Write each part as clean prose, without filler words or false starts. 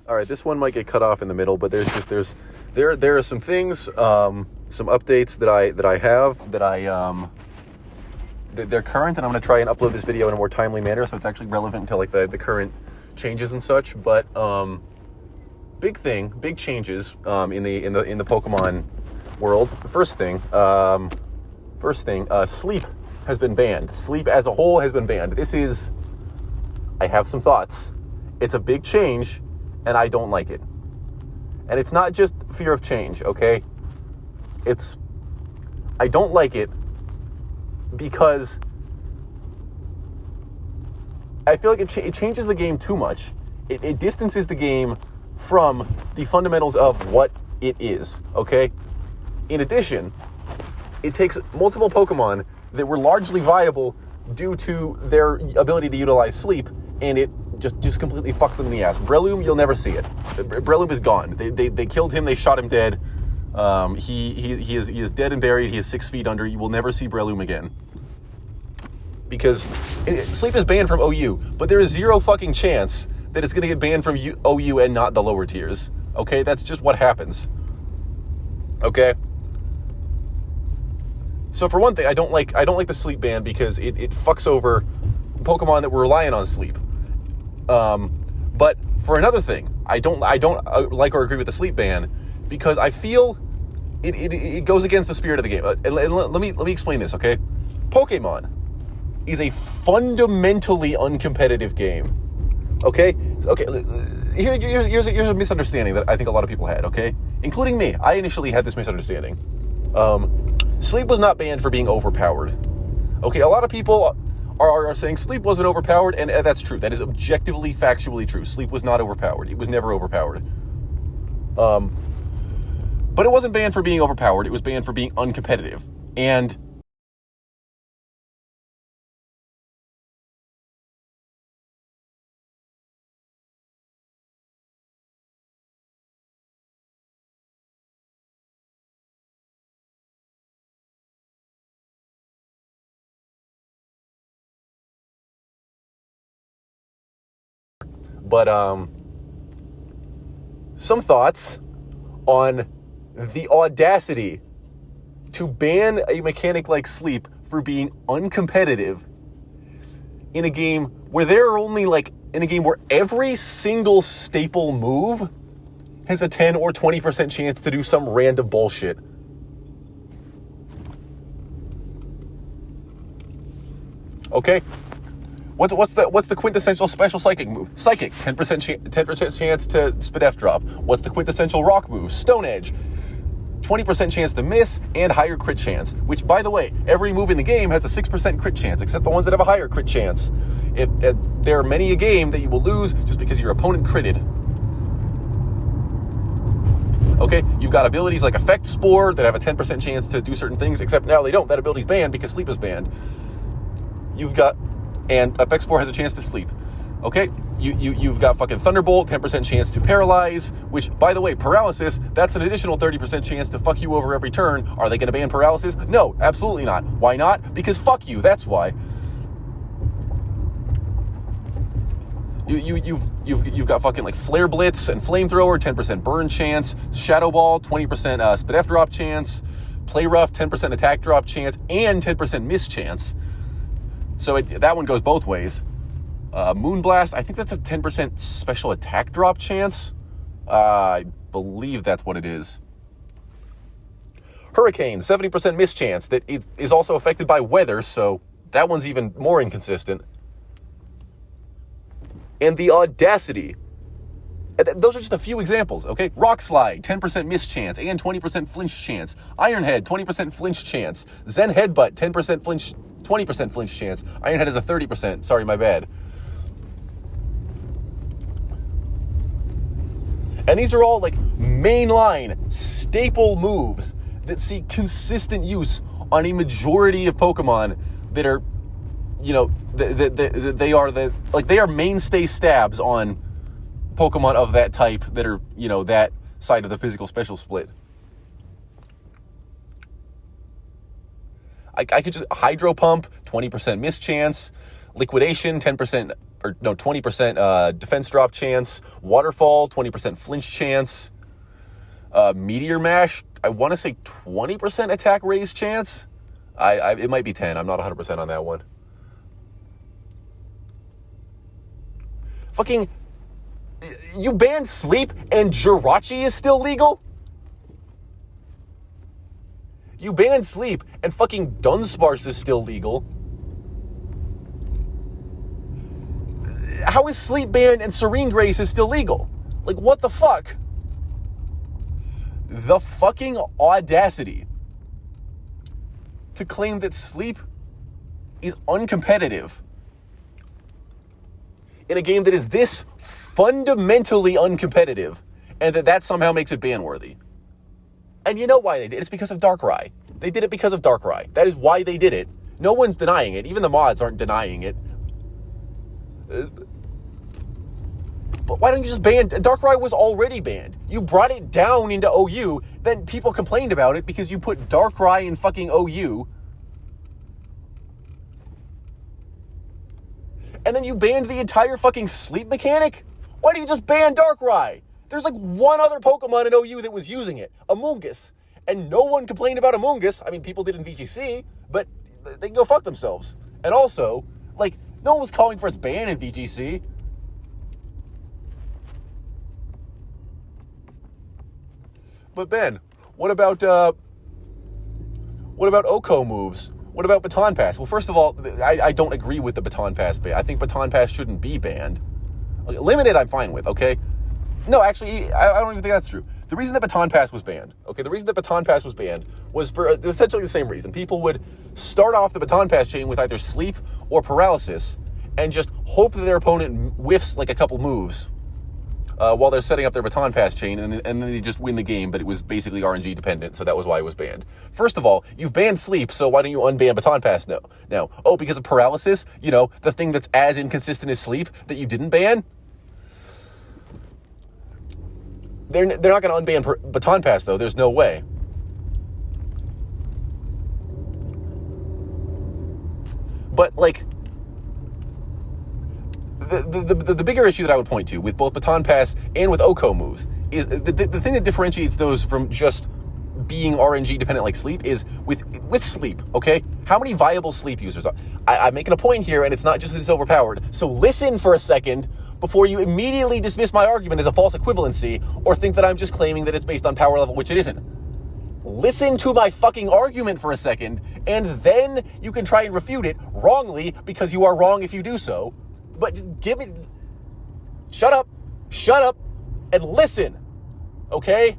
All right, this one might get cut off in the middle, but there are some things, some updates they're current, and I'm going to try and upload this video in a more timely manner, so it's actually relevant to like the current changes and such. But big changes in the Pokemon world. First thing, sleep has been banned. Sleep as a whole has been banned. I have some thoughts. It's a big change, and I don't like it. And it's not just fear of change, okay? I don't like it because I feel like it changes the game too much. It distances the game from the fundamentals of what it is, okay? In addition, it takes multiple Pokemon that were largely viable due to their ability to utilize sleep, and it just completely fucks them in the ass. Breloom, you'll never see it. Breloom is gone. They killed him. They shot him dead. He is dead and buried. He is 6 feet under. You will never see Breloom again. Because sleep is banned from OU, but there is zero fucking chance that it's going to get banned from OU and not the lower tiers. Okay? That's just what happens. Okay? So for one thing, I don't like the sleep ban because it fucks over Pokemon that were relying on sleep. But for another thing, I don't like or agree with the sleep ban because I feel it goes against the spirit of the game. And let me explain this, okay? Pokémon is a fundamentally uncompetitive game. Okay? Here's a misunderstanding that I think a lot of people had, okay? Including me. I initially had this misunderstanding. Sleep was not banned for being overpowered. Okay, a lot of people are saying sleep wasn't overpowered, and that's true. That is objectively, factually true. Sleep was not overpowered. It was never overpowered. But it wasn't banned for being overpowered. It was banned for being uncompetitive. And some thoughts on the audacity to ban a mechanic like sleep for being uncompetitive in a game where where every single staple move has a 10 or 20% chance to do some random bullshit. Okay? What's the quintessential special psychic move? Psychic, 10% chance to Spadef drop. What's the quintessential rock move? Stone Edge, 20% chance to miss and higher crit chance. Which, by the way, every move in the game has a 6% crit chance, except the ones that have a higher crit chance. There are many a game that you will lose just because your opponent critted. Okay, you've got abilities like Effect Spore that have a 10% chance to do certain things, except now they don't. That ability's banned because sleep is banned. And Effect Spore has a chance to sleep. Okay, you've got fucking Thunderbolt, 10% chance to paralyze, which, by the way, paralysis, that's an additional 30% chance to fuck you over every turn. Are they going to ban paralysis? No, absolutely not. Why not? Because fuck you, that's why. You've got fucking like Flare Blitz and Flamethrower, 10% burn chance, Shadow Ball, 20% Spadef drop chance, Play Rough, 10% attack drop chance, and 10% miss chance. So that one goes both ways. Moonblast, I think that's a 10% special attack drop chance. I believe that's what it is. Hurricane, 70% miss chance. That is also affected by weather, so that one's even more inconsistent. And the audacity. Those are just a few examples, okay? Rock Slide, 10% miss chance and 20% flinch chance. Iron Head, 20% flinch chance. Zen Headbutt, 10% flinch, 20% flinch chance. Iron Head is a 30%. Sorry, my bad. And these are all like mainline staple moves that see consistent use on a majority of Pokemon that are, they are mainstay stabs on Pokemon of that type that are, that side of the physical special split. I could just Hydro Pump, 20% miss chance, Liquidation, 10% 20% defense drop chance. Waterfall, 20% flinch chance. Meteor Mash, I want to say 20% attack raise chance. It might be 10. I'm not 100% on that one. Fucking, you banned Sleep and Jirachi is still legal? You banned Sleep and fucking Dunsparce is still legal. How is Sleep banned and Serene Grace is still legal? Like, what the fuck? The fucking audacity to claim that Sleep is uncompetitive in a game that is this fundamentally uncompetitive, and that somehow makes it ban-worthy. And you know why they did it? It's because of Darkrai. They did it because of Darkrai. That is why they did it. No one's denying it. Even the mods aren't denying it. But why don't you just ban? Darkrai was already banned. You brought it down into OU, then people complained about it because you put Darkrai in fucking OU. And then you banned the entire fucking Sleep mechanic? Why do you just ban Darkrai? There's like one other Pokemon in OU that was using it, Amoonguss. And no one complained about Amoonguss. I mean, people did in VGC, but they can go fuck themselves. And also, like, no one was calling for its ban in VGC. But Ben, what about Oko moves? What about Baton Pass? Well, first of all, I don't agree with the Baton Pass ban. I think Baton Pass shouldn't be banned. Limited, I'm fine with, okay? No, actually, I don't even think that's true. The reason that Baton Pass was banned, was for essentially the same reason. People would start off the Baton Pass chain with either Sleep or Paralysis and just hope that their opponent whiffs like a couple moves while they're setting up their Baton Pass chain, and then they just win the game, but it was basically RNG dependent, so that was why it was banned. First of all, you've banned Sleep, so why don't you unban Baton Pass now? Oh, because of Paralysis? You know, the thing that's as inconsistent as Sleep that you didn't ban? They're not going to unban Baton Pass, though. There's no way. But, like, the bigger issue that I would point to with both Baton Pass and with Oko moves is the thing that differentiates those from just being RNG dependent like Sleep is with Sleep, okay? How many viable Sleep users are? I'm making a point here, and it's not just that it's overpowered. So listen for a second before you immediately dismiss my argument as a false equivalency or think that I'm just claiming that it's based on power level, which it isn't. Listen to my fucking argument for a second, and then you can try and refute it wrongly, because you are wrong if you do so. But just shut up, and listen, okay?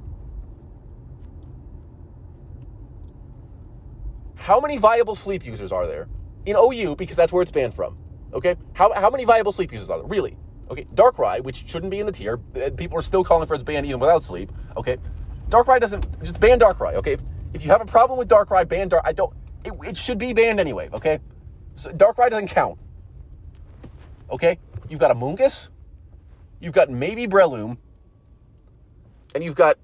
How many viable Sleep users are there in OU, because that's where it's banned from, okay? How many viable Sleep users are there, really? Okay, Darkrai, which shouldn't be in the tier, people are still calling for its ban even without Sleep, okay? Darkrai doesn't, just ban Darkrai, okay? If you have a problem with Darkrai, ban it should be banned anyway, okay? So Darkrai doesn't count, okay? You've got Amoonguss, you've got maybe Breloom, and you've got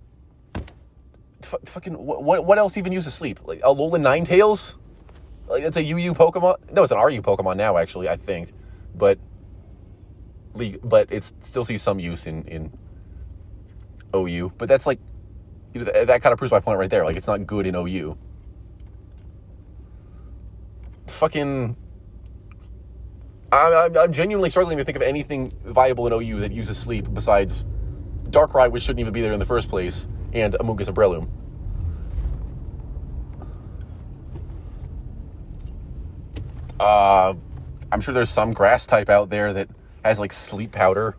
fucking, what else even uses Sleep? Like Alolan Ninetales? Like, it's a UU Pokemon? No, it's an RU Pokemon now, actually, I think, but it still sees some use in OU. But that's like, you know, that kind of proves my point right there. Like, it's not good in OU. Fucking, I'm genuinely struggling to think of anything viable in OU that uses Sleep besides Darkrai, which shouldn't even be there in the first place, and Amoonguss and Breloom. I'm sure there's some grass type out there that has like Sleep Powder.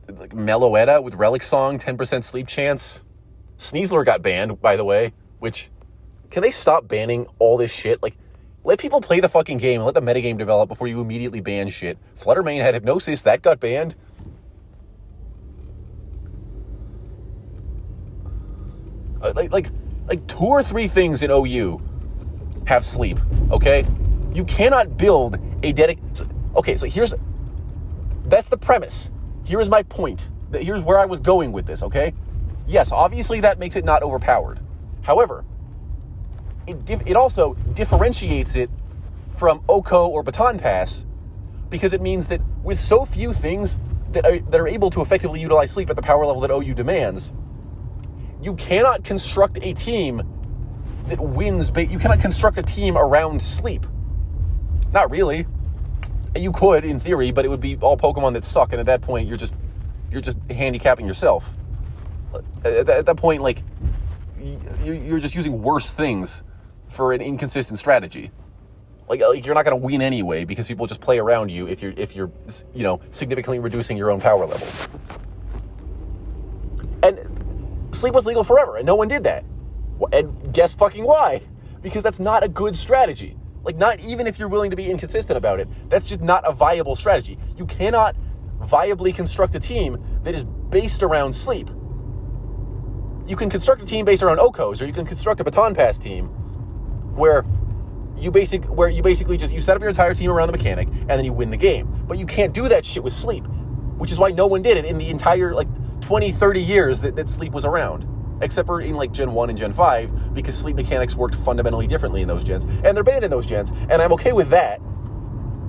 Like Meloetta with Relic Song, 10% sleep chance. Sneasler got banned, by the way, which, can they stop banning all this shit? Like, let people play the fucking game and let the metagame develop before you immediately ban shit. Fluttermane had Hypnosis, that got banned. Like 2 or 3 things in OU have Sleep, okay? You cannot build a okay, so that's the premise. Here is my point. Here's where I was going with this, okay? Yes, obviously that makes it not overpowered. However, it also differentiates it from Oko or Baton Pass, because it means that with so few things that are able to effectively utilize sleep at the power level that OU demands, you cannot construct a team that wins. You cannot construct a team around sleep. Not really. You could, in theory, but it would be all Pokemon that suck, and at that point, you're just handicapping yourself. At that point, like, you're just using worse things for an inconsistent strategy. Like you're not going to win anyway because people just play around you if you're significantly reducing your own power level. And sleep was legal forever, and no one did that. And guess fucking why? Because that's not a good strategy. Like, not even if you're willing to be inconsistent about it, that's just not a viable strategy. You cannot viably construct a team that is based around sleep. You can construct a team based around Okos, or you can construct a Baton Pass team where you basically just you set up your entire team around the mechanic and then you win the game. But you can't do that shit with sleep, which is why no one did it in the entire 20, 30 years that sleep was around. Except for in Gen 1 and Gen 5, because sleep mechanics worked fundamentally differently in those gens. And they're banned in those gens, and I'm okay with that.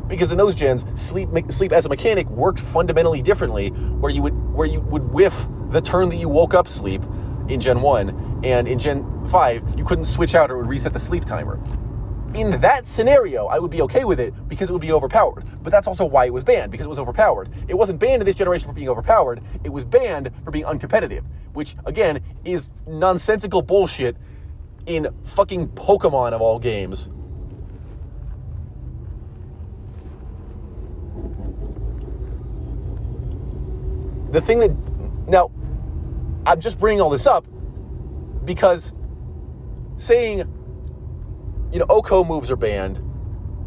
Because in those gens, sleep as a mechanic worked fundamentally differently, where you would whiff the turn that you woke up sleep in Gen 1, and in Gen 5, you couldn't switch out or it would reset the sleep timer. In that scenario, I would be okay with it because it would be overpowered. But that's also why it was banned, because it was overpowered. It wasn't banned in this generation for being overpowered. It was banned for being uncompetitive, which, again, is nonsensical bullshit in fucking Pokemon of all games. The thing that... Now, I'm just bringing all this up because saying... Oko moves are banned,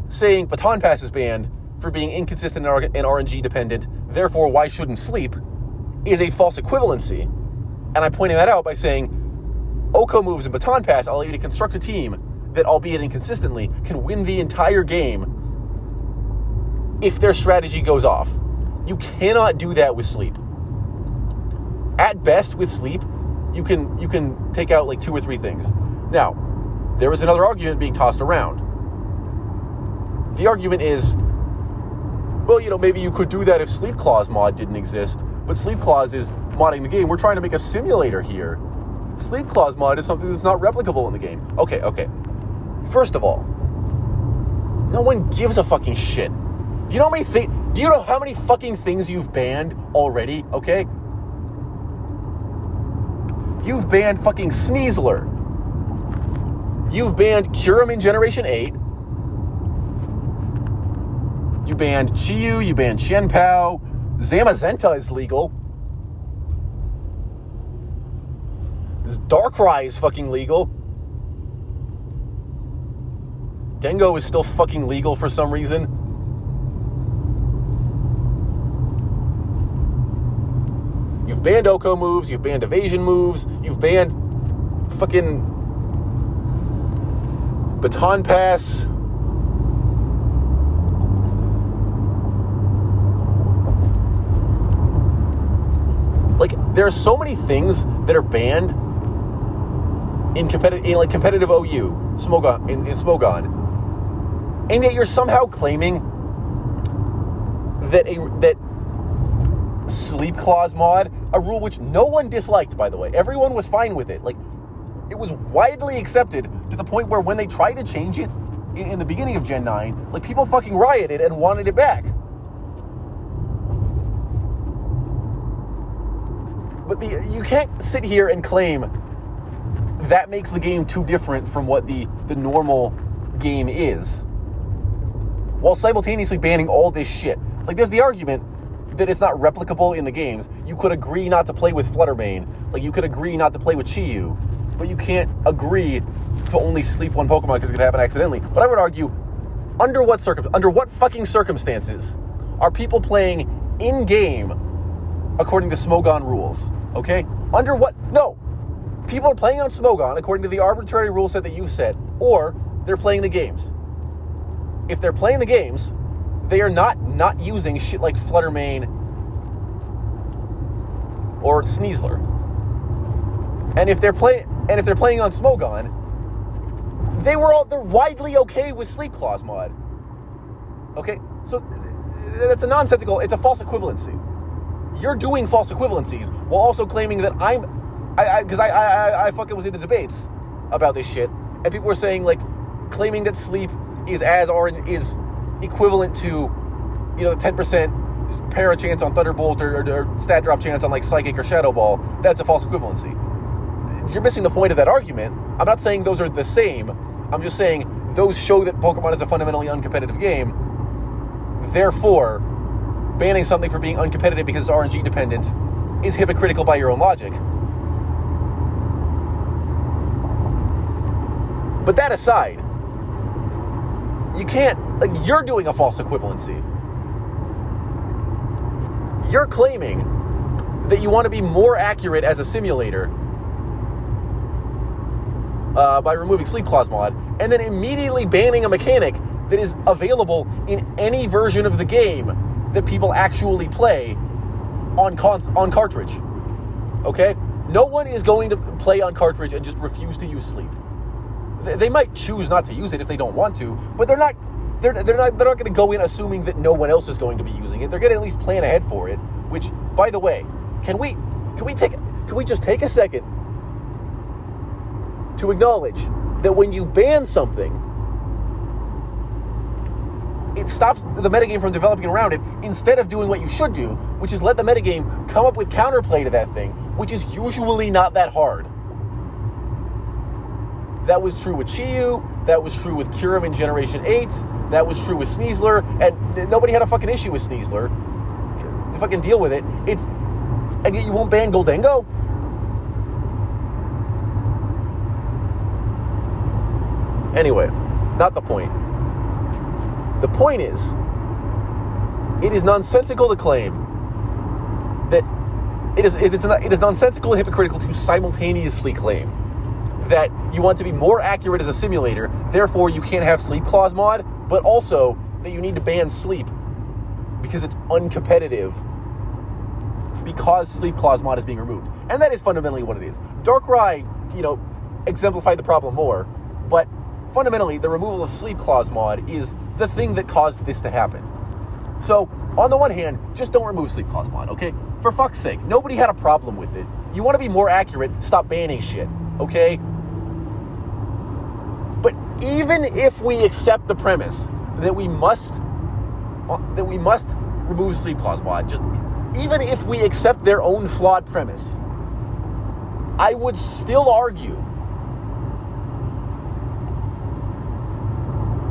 saying Baton Pass is banned for being inconsistent and RNG dependent, therefore why shouldn't sleep, is a false equivalency. And I'm pointing that out by saying Oko moves and Baton Pass allow you to construct a team that, albeit inconsistently, can win the entire game if their strategy goes off. You cannot do that with sleep. At best, with sleep, you can take out 2 or 3 things. Now, there was another argument being tossed around. The argument is, well, maybe you could do that if Sleep Claws mod didn't exist, but Sleep Claws is modding the game. We're trying to make a simulator here. Sleep Claws mod is something that's not replicable in the game. Okay. First of all, no one gives a fucking shit. Do you know how many fucking things you've banned already, okay? You've banned fucking Sneasler. You've banned Kyurem in Generation 8. You banned Chiyu, you banned Shenpao. Zamazenta is legal. Darkrai is fucking legal. Dengo is still fucking legal for some reason. You've banned Oko moves, you've banned evasion moves, you've banned fucking Baton Pass. There are so many things that are banned in competitive OU, Smogon, in Smogon, and yet you're somehow claiming that Sleep Claws mod, a rule which no one disliked, by the way, everyone was fine with it. It was widely accepted to the point where when they tried to change it in the beginning of Gen 9, people fucking rioted and wanted it back. But you can't sit here and claim that makes the game too different from what the normal game is, while simultaneously banning all this shit. There's the argument that it's not replicable in the games. You could agree not to play with Fluttermane. You could agree not to play with Chiyu. But you can't agree to only sleep one Pokemon because it could happen accidentally. But I would argue, under what fucking circumstances are people playing in-game according to Smogon rules? Okay? No. People are playing on Smogon according to the arbitrary rule set that you've set, or they're playing the games. If they're playing the games, they are not using shit like Fluttermane or Sneasler. And if they're playing on Smogon, they're widely okay with Sleep Claws mod. Okay? So that's a nonsensical, it's a false equivalency. You're doing false equivalencies while also claiming that because I fucking was in the debates about this shit, and people were saying, like, claiming that sleep is is equivalent to, you know, the 10% para chance on Thunderbolt or stat drop chance on, like, Psychic or Shadow Ball. That's a false equivalency. You're missing the point of that argument. I'm not saying those are the same. I'm just saying those show that Pokemon is a fundamentally uncompetitive game. Therefore, banning something for being uncompetitive because it's RNG dependent is hypocritical by your own logic. But that aside, you can't, like, you're doing a false equivalency. You're claiming that you want to be more accurate as a simulator by removing Sleep Clause mod, and then immediately banning a mechanic that is available in any version of the game that people actually play on cartridge. Okay? No one is going to play on cartridge and just refuse to use sleep. They might choose not to use it if they don't want to, but they're not going to go in assuming that no one else is going to be using it. They're going to at least plan ahead for it. Which, by the way, can we just take a second to acknowledge that when you ban something, it stops the metagame from developing around it, instead of doing what you should do, which is let the metagame come up with counterplay to that thing, which is usually not that hard. That was true with Chi-Yu, that was true with Kyurem in Generation 8, that was true with Sneasler, and nobody had a fucking issue with Sneasler. To fucking deal with it. And yet you won't ban Goldengo? Anyway, not the point. The point is, it is nonsensical to claim that it is nonsensical and hypocritical to simultaneously claim that you want to be more accurate as a simulator, therefore you can't have Sleep Clause mod, but also that you need to ban sleep because it's uncompetitive because Sleep Clause mod is being removed. And that is fundamentally what it is. Darkrai, exemplified the problem more, but fundamentally the removal of Sleep Clause mod is the thing that caused this to happen. So, on the one hand, just don't remove Sleep Clause mod, okay? For fuck's sake, nobody had a problem with it. You want to be more accurate, stop banning shit, okay? But even if we accept the premise that we must remove Sleep Clause mod, even if we accept their own flawed premise, I would still argue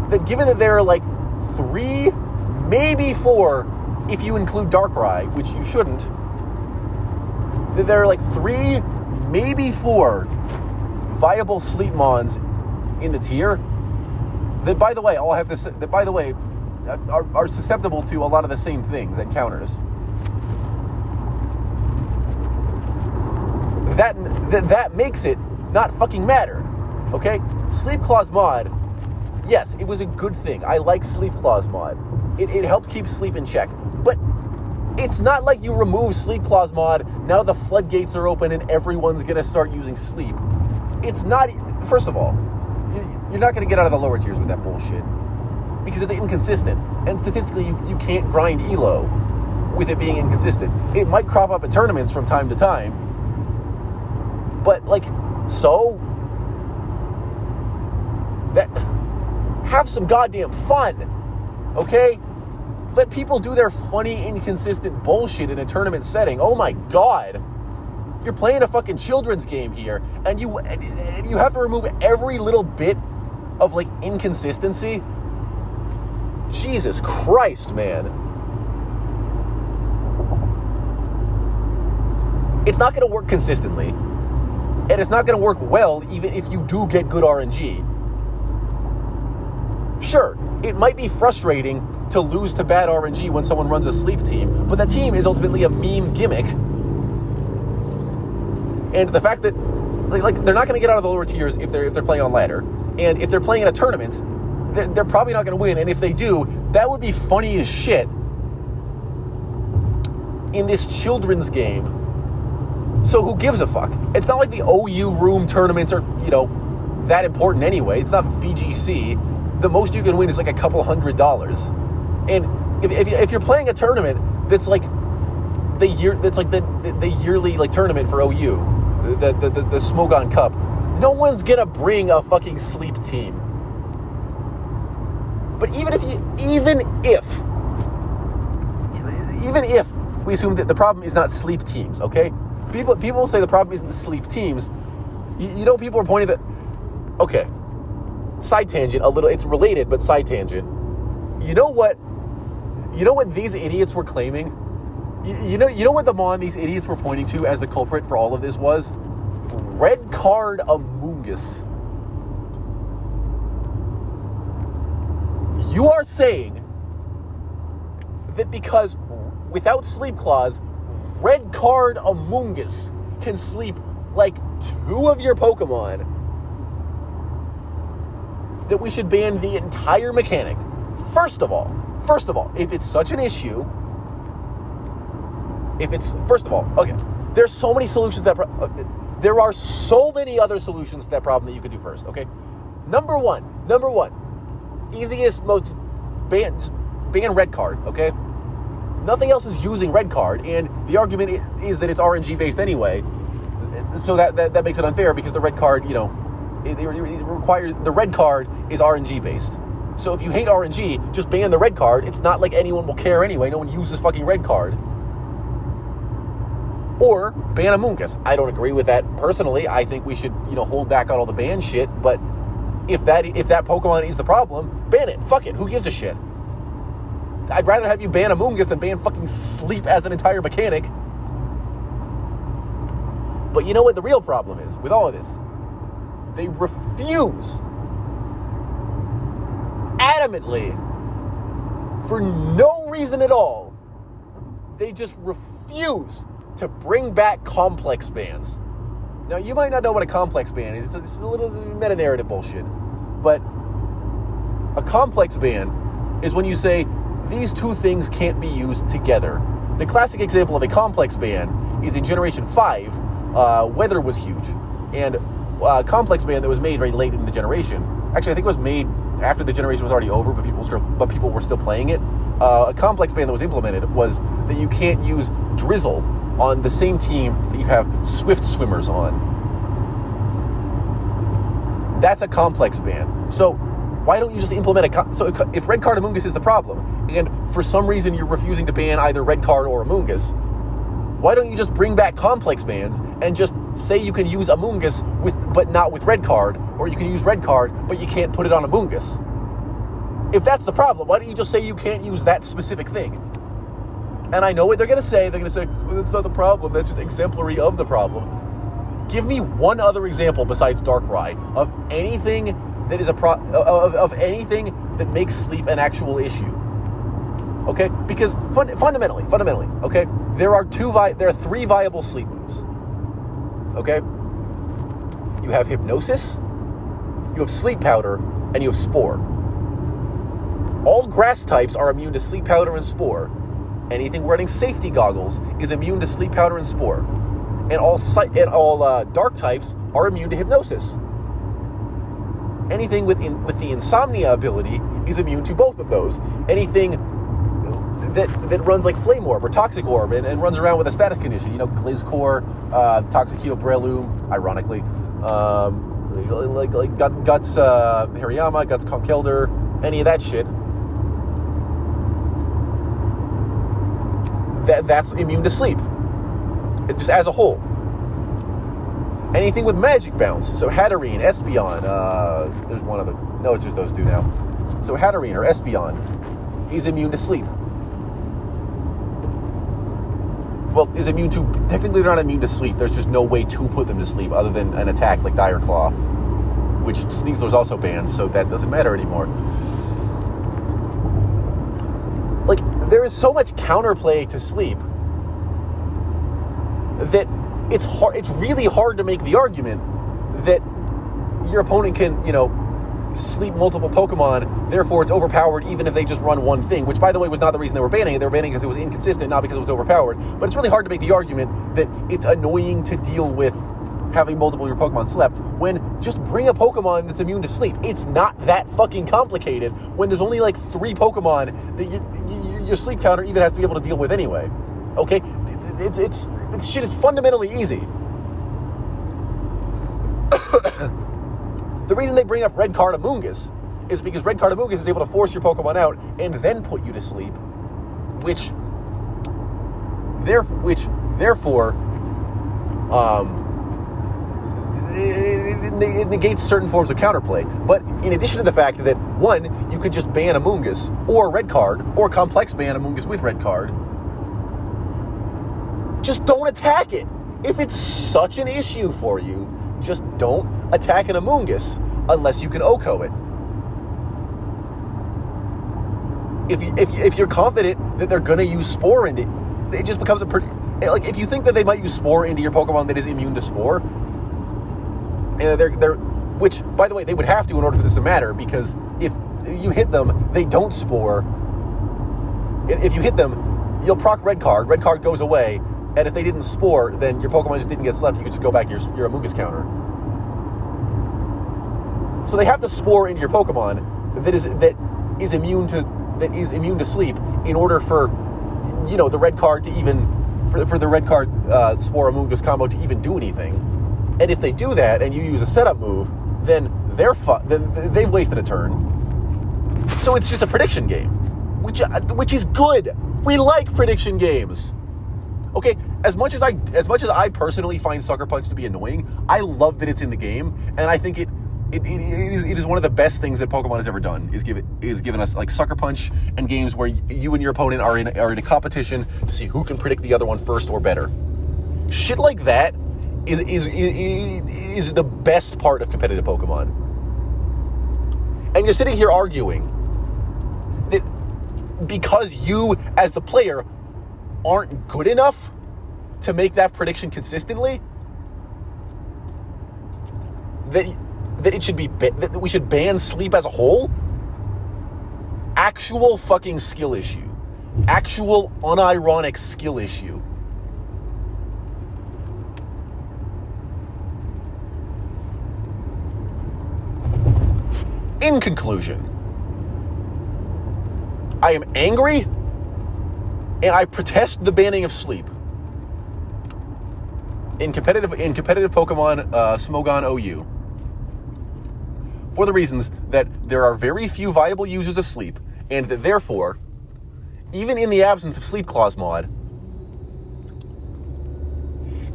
that given that there are like 3, maybe 4, if you include Darkrai, which you shouldn't, that there are like 3, maybe 4 viable Sleepmons in the tier that, by the way, are susceptible to a lot of the same things and counters. That makes it not fucking matter, okay? Sleep Clause mod, yes, it was a good thing. I like Sleep Clause mod. It helped keep sleep in check. But it's not like you remove Sleep Clause mod, now the floodgates are open and everyone's going to start using sleep. It's not, first of all, you're not going to get out of the lower tiers with that bullshit because it's inconsistent. And statistically, you can't grind ELO with it being inconsistent. It might crop up in tournaments from time to time, but so that, have some goddamn fun, okay? Let people do their funny, inconsistent bullshit in a tournament setting. Oh my god. You're playing a fucking children's game here, and you have to remove every little bit of inconsistency? Jesus Christ, man. It's not going to work consistently, and it's not going to work well even if you do get good RNG. Sure, it might be frustrating to lose to bad RNG when someone runs a sleep team, but that team is ultimately a meme gimmick. And the fact that they're not going to get out of the lower tiers if they're playing on ladder, and if they're playing in a tournament, they're probably not going to win. And if they do, that would be funny as shit in this children's game. So who gives a fuck? It's not like the OU room tournaments are that important anyway. It's not VGC. The most you can win is a couple $100. And if you're playing a tournament that's like the yearly like tournament for OU, the Smogon Cup, no one's gonna bring a fucking sleep team. But even if we assume that the problem is not sleep teams, okay? People say the problem isn't the sleep teams. You know, people are pointing to, okay, side tangent a little. It's related, but side tangent. You know what these idiots were claiming? You know what the Mon these idiots were pointing to as the culprit for all of this was? Red card Amoongus. You are saying that because without sleep clause, red card Amoongus can sleep like 2 of your Pokemon, that we should ban the entire mechanic. First of all, if it's such an issue, okay, there's so many solutions there are so many other solutions to that problem that you could do first, okay? Number one, easiest, most ban red card, okay? Nothing else is using red card, and the argument is that it's RNG based anyway, so that makes it unfair because the red card, it requires, the red card is RNG based. So if you hate RNG, just ban the red card. It's not like anyone will care anyway. No one uses fucking red card. Or ban Amoongus. I don't agree with that personally. I think we should, hold back on all the ban shit. But if that Pokemon is the problem, ban it. Fuck it. Who gives a shit? I'd rather have you ban Amoongus than ban fucking sleep as an entire mechanic. But you know what the real problem is with all of this? They refuse adamantly, for no reason at all, they just refuse to bring back complex bans. Now, you might not know what a complex ban is. It's a little meta-narrative bullshit. But a complex ban is when you say these 2 things can't be used together. The classic example of a complex ban is in Generation 5, weather was huge. And a complex ban that was made very late in the generation, actually I think it was made after the generation was already over, but people were still playing it. A complex ban that was implemented was that you can't use Drizzle on the same team that you have Swift Swimmers on. That's a complex ban. So why don't you just implement so if Red Card Amoongus is the problem, and for some reason you're refusing to ban either Red Card or Amoongus, why don't you just bring back complex bans and just say you can use Amoongus but not with Red Card, or you can use Red Card but you can't put it on Amoongus? If that's the problem, why don't you just say you can't use that specific thing? And I know what they're going to say. They're going to say, well, that's not the problem. That's just exemplary of the problem. Give me one other example besides Darkrai of anything that is of anything that makes sleep an actual issue. Okay? Because fundamentally, okay, there are 3 viable sleep moves. Okay? You have Hypnosis, you have Sleep Powder, and you have Spore. All grass types are immune to Sleep Powder and Spore. Anything wearing safety goggles is immune to Sleep Powder and Spore. And all dark types are immune to Hypnosis. Anything with the Insomnia ability is immune to both of those. Anything that runs like Flame Orb or Toxic Orb and runs around with a status condition, Glizzcore, Toxic Heal Breloom, ironically, like Guts Hariyama, Guts Conkeldurr, any of that shit, that's immune to sleep, just as a whole. Anything with Magic Bounce, so Hatterene, Espeon, there's one other, no, it's just those 2 now. So Hatterene or Espeon is immune to sleep. Well, is immune to, technically they're not immune to sleep, there's just no way to put them to sleep other than an attack like Dire Claw, which Sneasler's also banned, so that doesn't matter anymore. Like, there is so much counterplay to sleep that it's really hard to make the argument that your opponent can, sleep multiple Pokemon, therefore it's overpowered even if they just run one thing, which, by the way, was not the reason they were banning it. They were banning it because it was inconsistent, not because it was overpowered. But it's really hard to make the argument that it's annoying to deal with having multiple of your Pokemon slept, when just bring a Pokemon that's immune to sleep. It's not that fucking complicated when there's only like 3 Pokemon that your sleep counter even has to be able to deal with anyway. Okay? It's shit is fundamentally easy. The reason they bring up Red Card Amoonguss is because Red Card Amoonguss is able to force your Pokemon out and then put you to sleep, which therefore it negates certain forms of counterplay. But in addition to the fact that, one, you could just ban Amoonguss or Red Card, or complex ban Amoonguss with Red Card, just don't attack it. If it's such an issue for you, just don't attack an Amoonguss unless you can OHKO it. If you're confident that they're going to use Spore into it, just becomes a pretty... Like, if you think that they might use Spore into your Pokemon that is immune to Spore, which, by the way, they would have to in order for this to matter, because if you hit them, they don't Spore. If you hit them, you'll proc Red Card goes away, and if they didn't Spore, then your Pokemon just didn't get slept, you could just go back to your Amoonguss counter. So they have to Spore into your Pokemon that is immune to sleep in order for, the Red Card to even... For the Red Card Spore Amoonguss combo to even do anything. And if they do that and you use a setup move, then they've wasted a turn. So it's just a prediction game, which is good. We like prediction games. Okay, as much as I personally find Sucker Punch to be annoying, I love that it's in the game, and I think it is one of the best things that Pokemon has ever done, is given us like Sucker Punch and games where you and your opponent are in a competition to see who can predict the other one first or better. Shit like that is the best part of competitive Pokemon. And you're sitting here arguing that because you, as the player, aren't good enough to make that prediction consistently, that it should be that we should ban sleep as a whole. Actual fucking skill issue. Actual unironic skill issue. In conclusion, I am angry and I protest the banning of sleep in competitive Pokemon Smogon OU. For the reasons that there are very few viable users of sleep, and that therefore, even in the absence of Sleep Clause mod,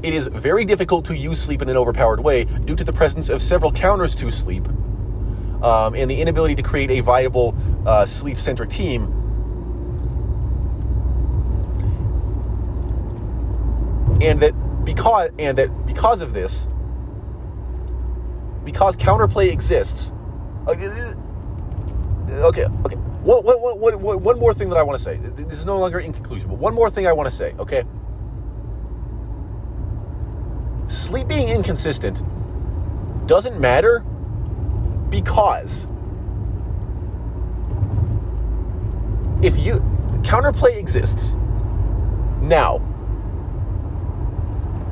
it is very difficult to use sleep in an overpowered way due to the presence of several counters to sleep, and the inability to create a viable sleep-centric team. And that because of this, because counterplay exists. Okay. One more thing that I want to say. This is no longer in conclusion, but one more thing I want to say, okay? Sleep being inconsistent doesn't matter because counterplay exists. Now,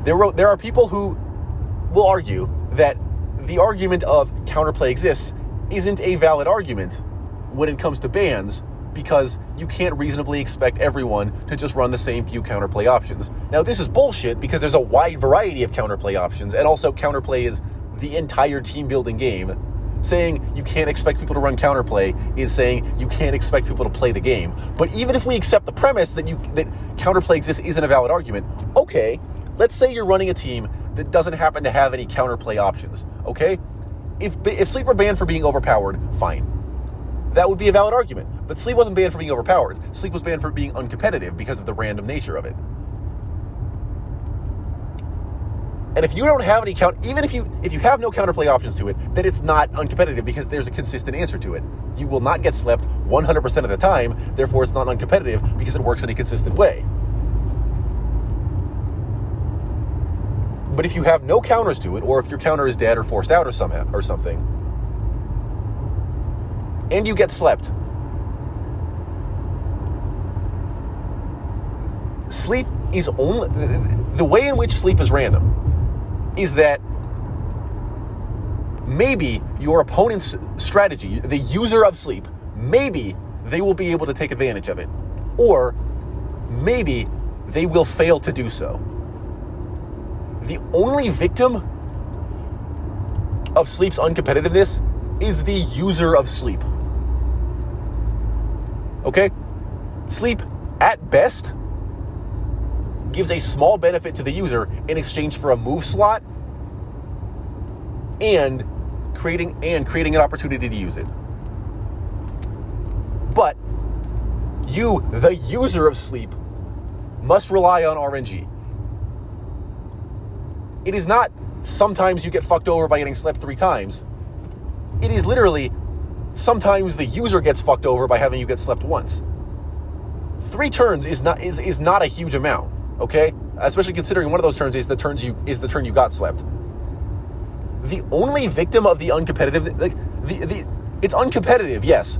there are people who will argue that the argument of counterplay exists isn't a valid argument when it comes to bans, because you can't reasonably expect everyone to just run the same few counterplay options. Now, this is bullshit because there's a wide variety of counterplay options, and also counterplay is the entire team-building game. Saying you can't expect people to run counterplay is saying you can't expect people to play the game. But even if we accept the premise that counterplay exists isn't a valid argument, okay, let's say you're running a team that doesn't happen to have any counterplay options, okay? If Sleep were banned for being overpowered, fine. That would be a valid argument. But Sleep wasn't banned for being overpowered. Sleep was banned for being uncompetitive because of the random nature of it. And if you don't have any even if you have no counterplay options to it, then it's not uncompetitive because there's a consistent answer to it. You will not get slept 100% of the time, therefore it's not uncompetitive because it works in a consistent way. But if you have no counters to it, or if your counter is dead or forced out or something, and you get slept, sleep is only... The way in which sleep is random is that maybe your opponent's strategy, the user of sleep, maybe they will be able to take advantage of it. Or maybe they will fail to do so. The only victim of sleep's uncompetitiveness is the user of sleep. Okay? Sleep, at best, gives a small benefit to the user in exchange for a move slot and creating an opportunity to use it. But you, the user of sleep, must rely on RNG. It is not sometimes you get fucked over by getting slept 3 times. It is literally sometimes the user gets fucked over by having you get slept once. 3 turns is not a huge amount, okay? Especially considering one of those turns is the turn you got slept. The only victim of the uncompetitive, it's uncompetitive, yes.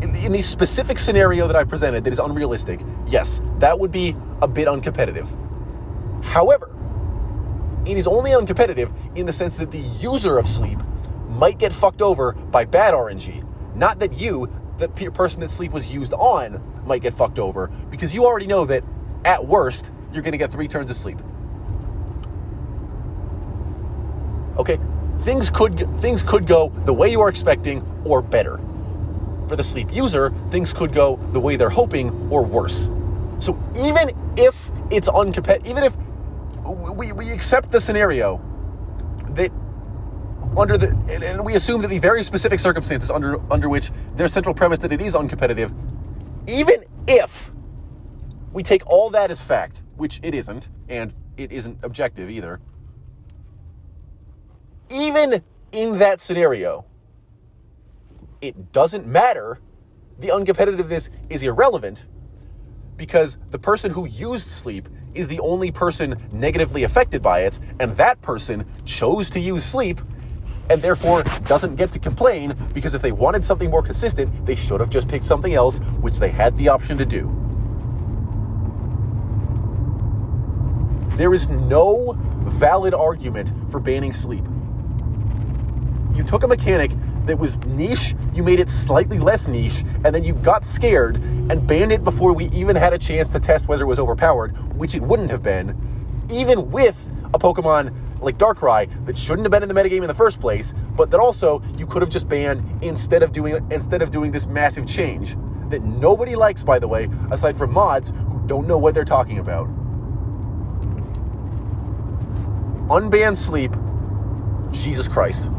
In the specific scenario that I presented that is unrealistic, yes, that would be a bit uncompetitive. However, it is only uncompetitive in the sense that the user of sleep might get fucked over by bad RNG. Not that you, the person that sleep was used on, might get fucked over, because you already know that, at worst, you're going to get 3 turns of sleep. Okay? Things could go the way you are expecting, or better. For the sleep user, things could go the way they're hoping, or worse. So even if it's uncompetitive, even if we accept the scenario that and we assume that the very specific circumstances under which their central premise that it is uncompetitive, even if we take all that as fact, which it isn't, and it isn't objective either, even in that scenario, it doesn't matter. The uncompetitiveness is irrelevant because the person who used sleep is the only person negatively affected by it, and that person chose to use sleep and therefore doesn't get to complain, because if they wanted something more consistent, they should have just picked something else, which they had the option to do. There is no valid argument for banning sleep. You took a mechanic that was niche, you made it slightly less niche, and then you got scared and banned it before we even had a chance to test whether it was overpowered, which it wouldn't have been, even with a Pokemon like Darkrai that shouldn't have been in the metagame in the first place, but that also you could have just banned instead of doing this massive change that nobody likes, by the way, aside from mods who don't know what they're talking about. Unban sleep, Jesus Christ.